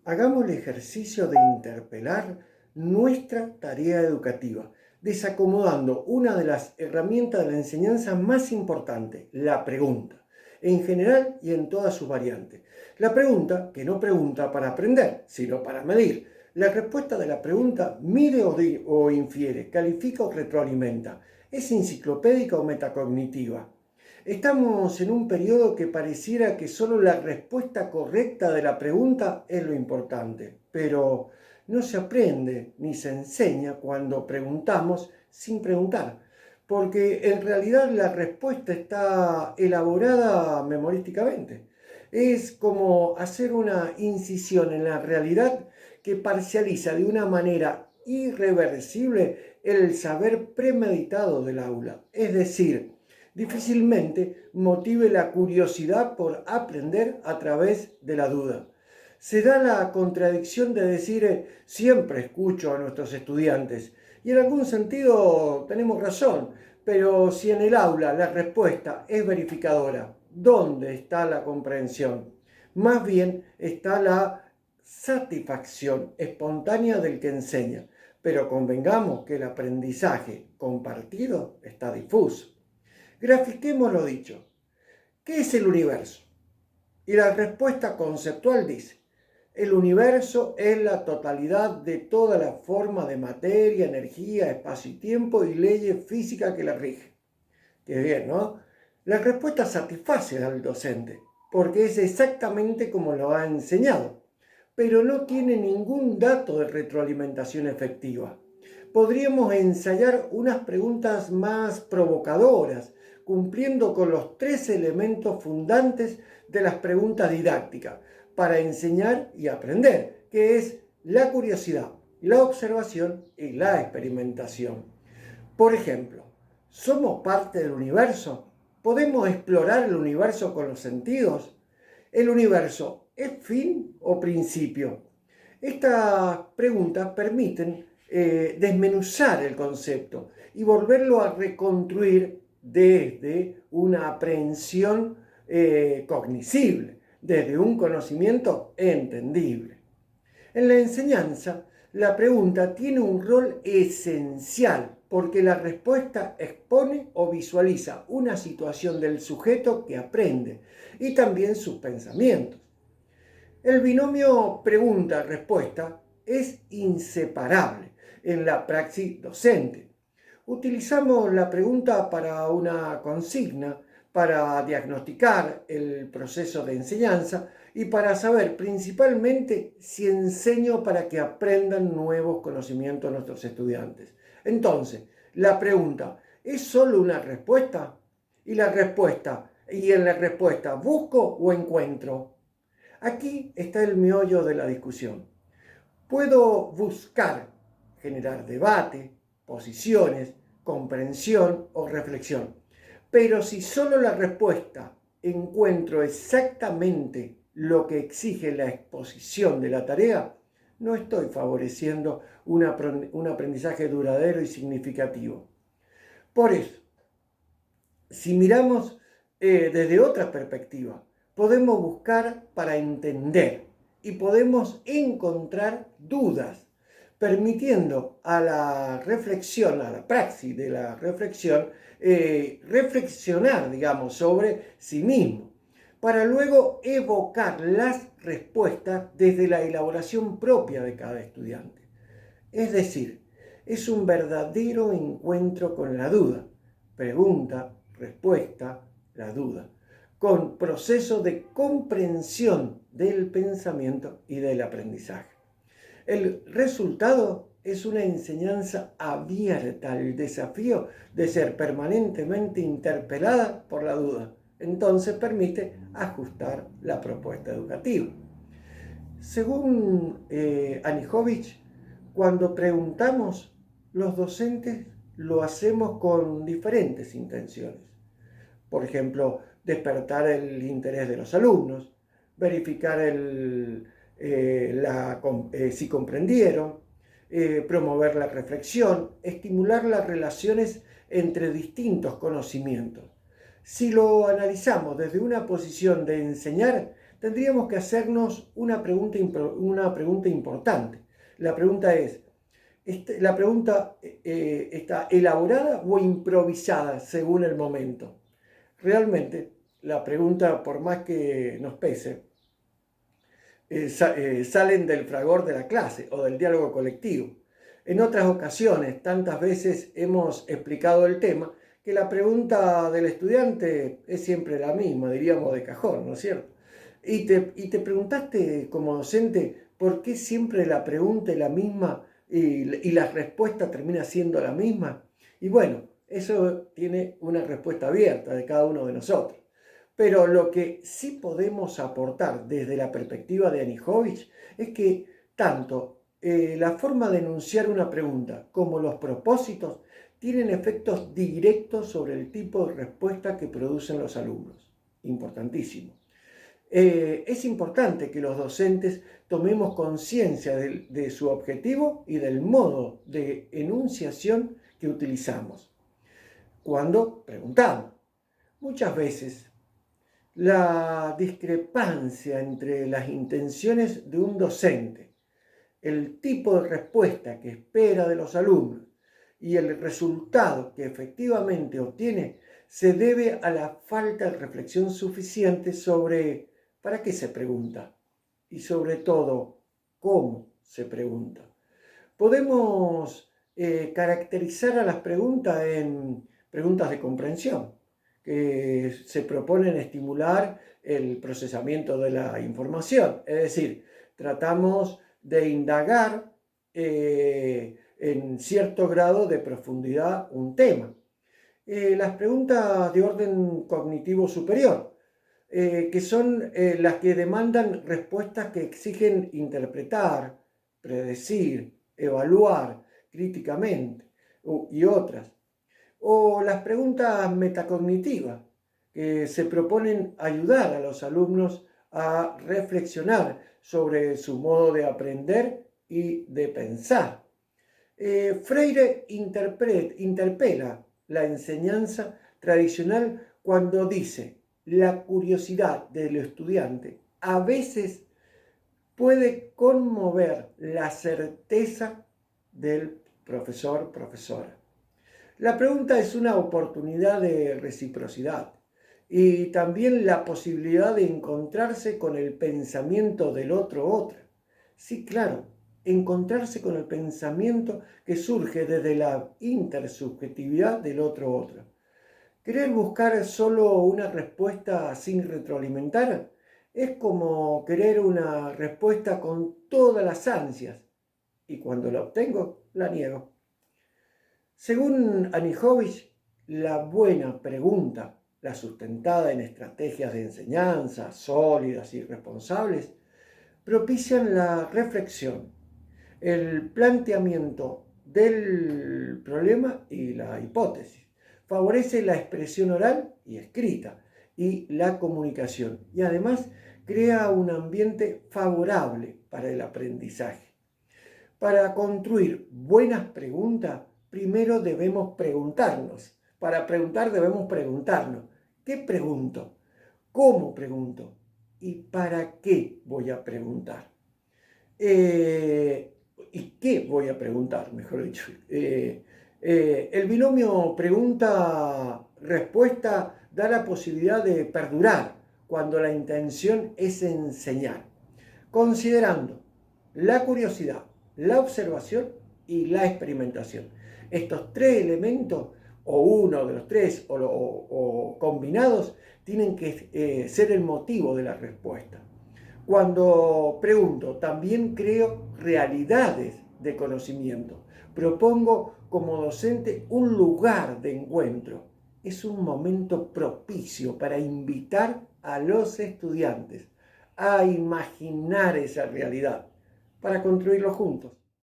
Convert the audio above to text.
Hagamos el ejercicio de interpelar nuestra tarea educativa, desacomodando una de las herramientas de la enseñanza más importante, la pregunta, en general y en todas sus variantes. La pregunta que no pregunta para aprender, sino para medir. La respuesta de la pregunta mide o infiere, califica o retroalimenta, es enciclopédica o metacognitiva. Estamos en un periodo que pareciera que solo la respuesta correcta de la pregunta es lo importante, pero no se aprende ni se enseña cuando preguntamos sin preguntar, porque en realidad la respuesta está elaborada memorísticamente. Es como hacer una incisión en la realidad que parcializa de una manera irreversible el saber premeditado del aula, es decir, difícilmente motive la curiosidad por aprender a través de la duda. Se da la contradicción de decir siempre escucho a nuestros estudiantes y en algún sentido tenemos razón, pero si en el aula la respuesta es verificadora, ¿dónde está la comprensión? Más bien está la satisfacción espontánea del que enseña, pero convengamos que el aprendizaje compartido está difuso. Grafiquemos lo dicho. ¿Qué es el universo? Y la respuesta conceptual dice, el universo es la totalidad de toda la forma de materia, energía, espacio y tiempo y leyes físicas que la rigen. Qué bien, ¿no? La respuesta satisface al docente, porque es exactamente como lo ha enseñado, pero no tiene ningún dato de retroalimentación efectiva. Podríamos ensayar unas preguntas más provocadoras, cumpliendo con los 3 elementos fundantes de las preguntas didácticas para enseñar y aprender, que es la curiosidad, la observación y la experimentación. Por ejemplo, ¿somos parte del universo? ¿Podemos explorar el universo con los sentidos? ¿El universo es fin o principio? Estas preguntas permiten desmenuzar el concepto y volverlo a reconstruir desde una aprehensión cognoscible, desde un conocimiento entendible. En la enseñanza, la pregunta tiene un rol esencial porque la respuesta expone o visualiza una situación del sujeto que aprende y también sus pensamientos. El binomio pregunta-respuesta es inseparable en la praxis docente. Utilizamos la pregunta para una consigna, para diagnosticar el proceso de enseñanza y para saber principalmente si enseño para que aprendan nuevos conocimientos nuestros estudiantes. Entonces, la pregunta, ¿es solo una respuesta? Y en la respuesta, ¿busco o encuentro? Aquí está el meollo de la discusión. Puedo buscar generar debate, posiciones, comprensión o reflexión, pero si solo la respuesta encuentro exactamente lo que exige la exposición de la tarea, no estoy favoreciendo un aprendizaje duradero y significativo. Por eso, si miramos desde otra perspectiva, podemos buscar para entender y podemos encontrar dudas, permitiendo a la reflexión, a la praxis de la reflexión, reflexionar, digamos, sobre sí mismo, para luego evocar las respuestas desde la elaboración propia de cada estudiante. Es decir, es un verdadero encuentro con la duda, pregunta, respuesta, la duda, con proceso de comprensión del pensamiento y del aprendizaje. El resultado es una enseñanza abierta al desafío de ser permanentemente interpelada por la duda. Entonces permite ajustar la propuesta educativa. Según Anijovic, cuando preguntamos, los docentes lo hacemos con diferentes intenciones. Por ejemplo, despertar el interés de los alumnos, verificar si comprendieron, promover la reflexión, estimular las relaciones entre distintos conocimientos. Si lo analizamos desde una posición de enseñar, tendríamos que hacernos una pregunta importante. La pregunta es, ¿la pregunta está elaborada o improvisada según el momento? Realmente, la pregunta, por más que nos pese, salen del fragor de la clase o del diálogo colectivo. En otras ocasiones, tantas veces hemos explicado el tema, que la pregunta del estudiante es siempre la misma, diríamos de cajón, ¿no es cierto? Y te preguntaste como docente, ¿por qué siempre la pregunta es la misma y la respuesta termina siendo la misma? Y bueno, eso tiene una respuesta abierta de cada uno de nosotros. Pero lo que sí podemos aportar desde la perspectiva de Anijovic es que tanto la forma de enunciar una pregunta como los propósitos tienen efectos directos sobre el tipo de respuesta que producen los alumnos. Importantísimo. Es importante que los docentes tomemos conciencia de su objetivo y del modo de enunciación que utilizamos cuando preguntamos. Muchas veces la discrepancia entre las intenciones de un docente, el tipo de respuesta que espera de los alumnos y el resultado que efectivamente obtiene se debe a la falta de reflexión suficiente sobre para qué se pregunta y sobre todo cómo se pregunta. Podemos caracterizar a las preguntas en preguntas de comprensión, que se proponen estimular el procesamiento de la información. Es decir, tratamos de indagar en cierto grado de profundidad un tema. Las preguntas de orden cognitivo superior, que son las que demandan respuestas que exigen interpretar, predecir, evaluar críticamente y otras. O las preguntas metacognitivas, que se proponen ayudar a los alumnos a reflexionar sobre su modo de aprender y de pensar. Freire interpela la enseñanza tradicional cuando dice: la curiosidad del estudiante a veces puede conmover la certeza del profesora. La pregunta es una oportunidad de reciprocidad y también la posibilidad de encontrarse con el pensamiento del otra. Sí, claro, encontrarse con el pensamiento que surge desde la intersubjetividad del otra. Querer buscar solo una respuesta sin retroalimentar es como querer una respuesta con todas las ansias y cuando la obtengo, la niego. Según Anijovic, la buena pregunta, la sustentada en estrategias de enseñanza sólidas y responsables, propician la reflexión, el planteamiento del problema y la hipótesis. Favorece la expresión oral y escrita y la comunicación y además crea un ambiente favorable para el aprendizaje. Para construir buenas preguntas, primero debemos preguntarnos. Para preguntar debemos preguntarnos: ¿qué pregunto? ¿Cómo pregunto? ¿Y para qué voy a preguntar? ¿Y qué voy a preguntar, mejor dicho? El binomio pregunta-respuesta da la posibilidad de perdurar cuando la intención es enseñar, considerando la curiosidad, la observación y la experimentación. Estos tres elementos, o uno de los tres, o combinados, tienen que ser el motivo de la respuesta. Cuando pregunto, también creo realidades de conocimiento. Propongo como docente un lugar de encuentro. Es un momento propicio para invitar a los estudiantes a imaginar esa realidad, para construirlo juntos.